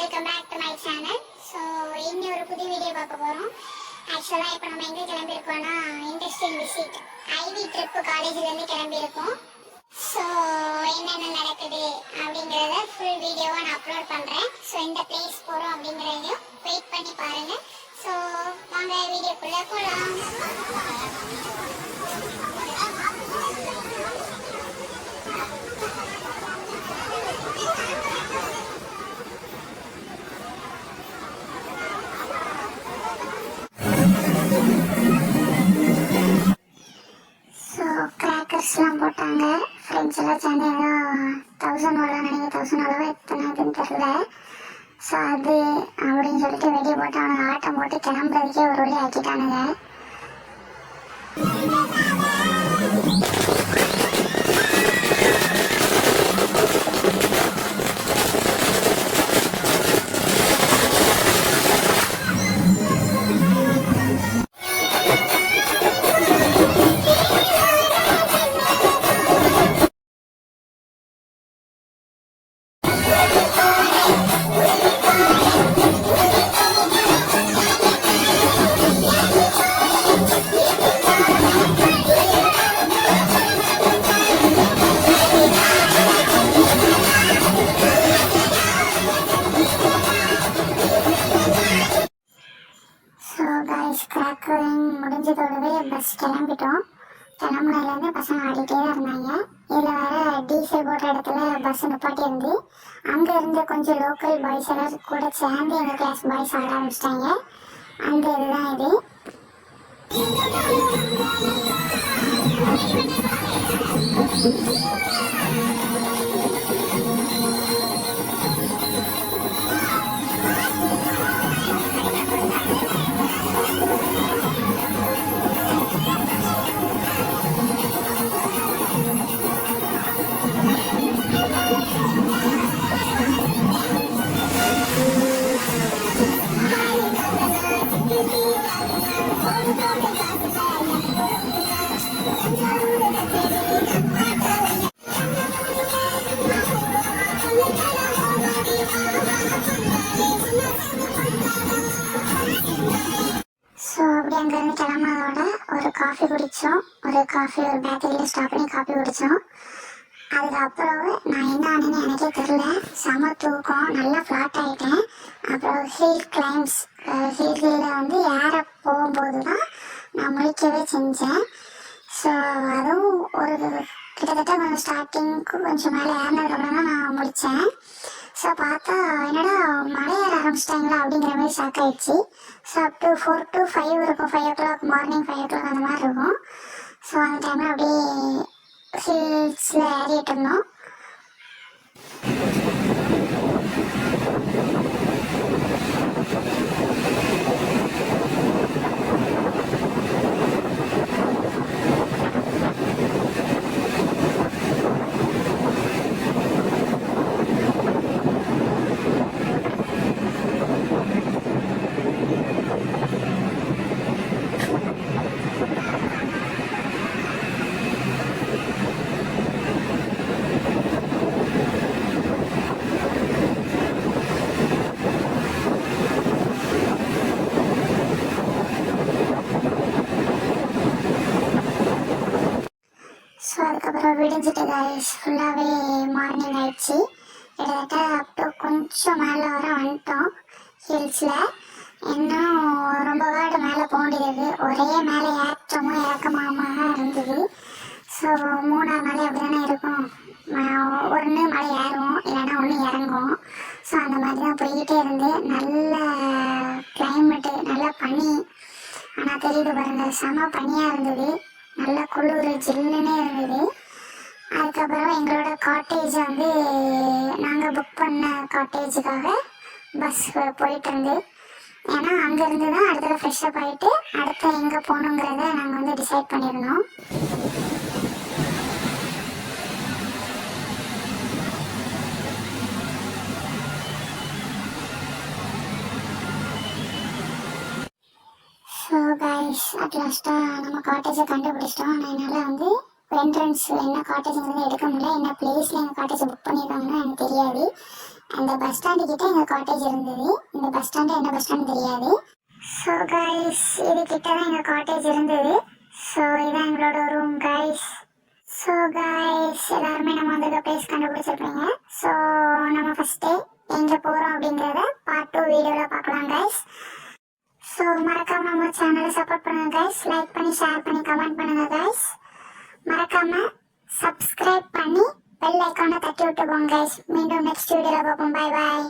Welcome back to my channel. So இன்னும் ஒரு புது வீடியோ பார்க்க போகிறோம். ஆக்சுவலாக இப்போ நம்ம எங்கே கிளம்பியிருக்கோம்னா இண்டஸ்ட்ரியல் விசிட் ஐவி ட்ரிப்பு காலேஜ்லேருந்து கிளம்பியிருக்கோம். ஸோ என்னென்ன நடக்குது அப்படிங்கிறத ஃபுல் வீடியோவாக நான் அப்லோட் பண்ணுறேன். ஸோ இந்த பிளேஸ் போகிறோம் அப்படிங்கிறதையும் வெயிட் பண்ணி பாருங்கள். ஸோ வாங்க வீடியோக்குள்ளே போகலாம். கிராக்கர்ஸ்லாம் போட்டாங்க. ஃப்ரெண்ட்ஸ் எல்லாம் சேர்ந்து ஏதோ 1000 நினைக்க 1000 எத்தனைதுன்னு தெரியல. ஸோ அது அப்படின்னு சொல்லிட்டு வெளியே போட்டு அவனுக்கு ஆட்டம் போட்டு கிளம்புறதுக்கே ஒரு வழி ஆக்கிட்டானுங்க. முடிஞ்சதோடவே பஸ் கிளம்பிட்டோம். கிளம்புனதுலேருந்து பசங்க ஆடிட்டே தான் இருந்தாங்க. இதில் வேறு டீசல் போடுற இடத்துல பஸ் நிப்பாட்டி இருந்து அங்கே இருந்து கொஞ்சம் லோக்கல் பாய்ஸ் எல்லாம் கூட சேர்ந்து எங்கள் கிளாஸ் பாய்ஸ் ஆட ஆரம்பிச்சிட்டாங்க. அந்த இதுதான் இது. அங்கேருந்து கிளம்புனதோட ஒரு காஃபி குடித்தோம். ஒரு பேக்கரியில் ஸ்டாப் பண்ணி காஃபி குடித்தோம். அதுக்கப்புறம் நான் என்ன ஆனேன்னு எனக்கே தெரில. செம தூக்கம், நல்லா ஃப்ளாட் ஆகிட்டேன். அப்புறம் ஹில்லில் வந்து ஏற போகும்போது தான் நான் முழிக்கவே செஞ்சேன். ஸோ அதுவும் ஒரு கிட்டத்தட்ட கொஞ்சம் ஸ்டார்டிங்க்கு கொஞ்சம் மேலே ஏறினதுக்கப்புறம் தான் நான் முடித்தேன். ஸோ பார்த்தா என்னடா மழை ஏற ஆரம்பிச்சிட்டாங்களா அப்படிங்கிற மாதிரி ஷாக் ஆகிடுச்சு. ஸோ அப் டு 4 to 5 இருக்கும். 5 o'clock மார்னிங் 5 o'clock அந்த மாதிரி இருக்கும். ஸோ அந்த டைமில் அப்படியே ஹில்ஸில் ஏறிட்டு இருந்தோம். ஸோ அதுக்கப்புறம் விடிஞ்சிட்டு கைஸ் ஃபுல்லாகவே மார்னிங் ஆயிடுச்சு. கிட்டத்தட்ட அப் டு கொஞ்சம் மேலே வர வந்துட்டோம் ஹில்ஸில். இன்னும் ரொம்ப வேர்டு மேலே போக முடியாது. ஒரே மேலே ஏற்றமும் இறக்கமாக இருந்தது. ஸோ 3ஆவது நாள் அப்படி தானே இருக்கும். ஒன்று மலை ஏறுவோம், இல்லைன்னா ஒன்று இறங்குவோம். ஸோ அந்த மாதிரி தான் போய்கிட்டே இருந்து நல்ல கிளைமேட்டு, நல்ல பனி. ஆனால் தெரியுது பாருங்கள், செம பனியாக இருந்தது. நல்ல குளிர் ஜில்லுன்னே இருந்தது. அதுக்கப்புறம் எங்களோட காட்டேஜ் வந்து நாங்கள் புக் பண்ண காட்டேஜுக்காக பஸ் போயிட்டு இருந்து. ஏன்னா அங்கேருந்து தான் அடுத்த ஃப்ரெஷ்ஷப் ஆகிட்டு அடுத்து எங்கே போகணுங்கிறத நாங்கள் வந்து டிசைட் பண்ணியிருந்தோம். ஸோ கைஸ் அட்லாஸ்ட்டாக நம்ம காட்டேஜை கண்டுபிடிச்சிட்டோம். ஆனால் என்னால் வந்து என்ட்ரன்ஸ் என்ன காட்டேஜ் வந்து எடுக்க முடியல. என்ன பிளேஸில் எங்கள் காட்டேஜ் புக் பண்ணியிருக்காங்கன்னு எனக்கு தெரியாது. அந்த பஸ் ஸ்டாண்டு கிட்ட எங்கள் காட்டேஜ் இருந்தது. இந்த பஸ் ஸ்டாண்டு என்ன பஸ் ஸ்டாண்டு தெரியாது. ஸோ கைஸ், இது கிட்ட தான் எங்கள் காட்டேஜ் இருந்தது. ஸோ இதான் எங்களோட ரூம் கைஸ். ஸோ கைஸ், எல்லாருமே நம்ம வந்து பிளேஸ் கண்டுபிடிச்சிருப்பீங்க. ஸோ நம்ம ஃபஸ்ட்டு எங்கே போகிறோம் அப்படிங்கிறத பார்ட் 2 வீடியோவில் பார்க்கலாம் கைஸ். ஸோ மறக்காம நம்ம சேனலை சப்போர்ட் பண்ணுங்க கைஸ். லைக் பண்ணி ஷேர் பண்ணி கமெண்ட் பண்ணுங்க கைஸ். மறக்காம சப்ஸ்கிரைப் பண்ணி பெல் ஐக்கானை தட்டி விட்டு போங்க கைஸ். மீண்டும் நெக்ஸ்ட் வீடியோவில் பார்ப்போம். Bye bye.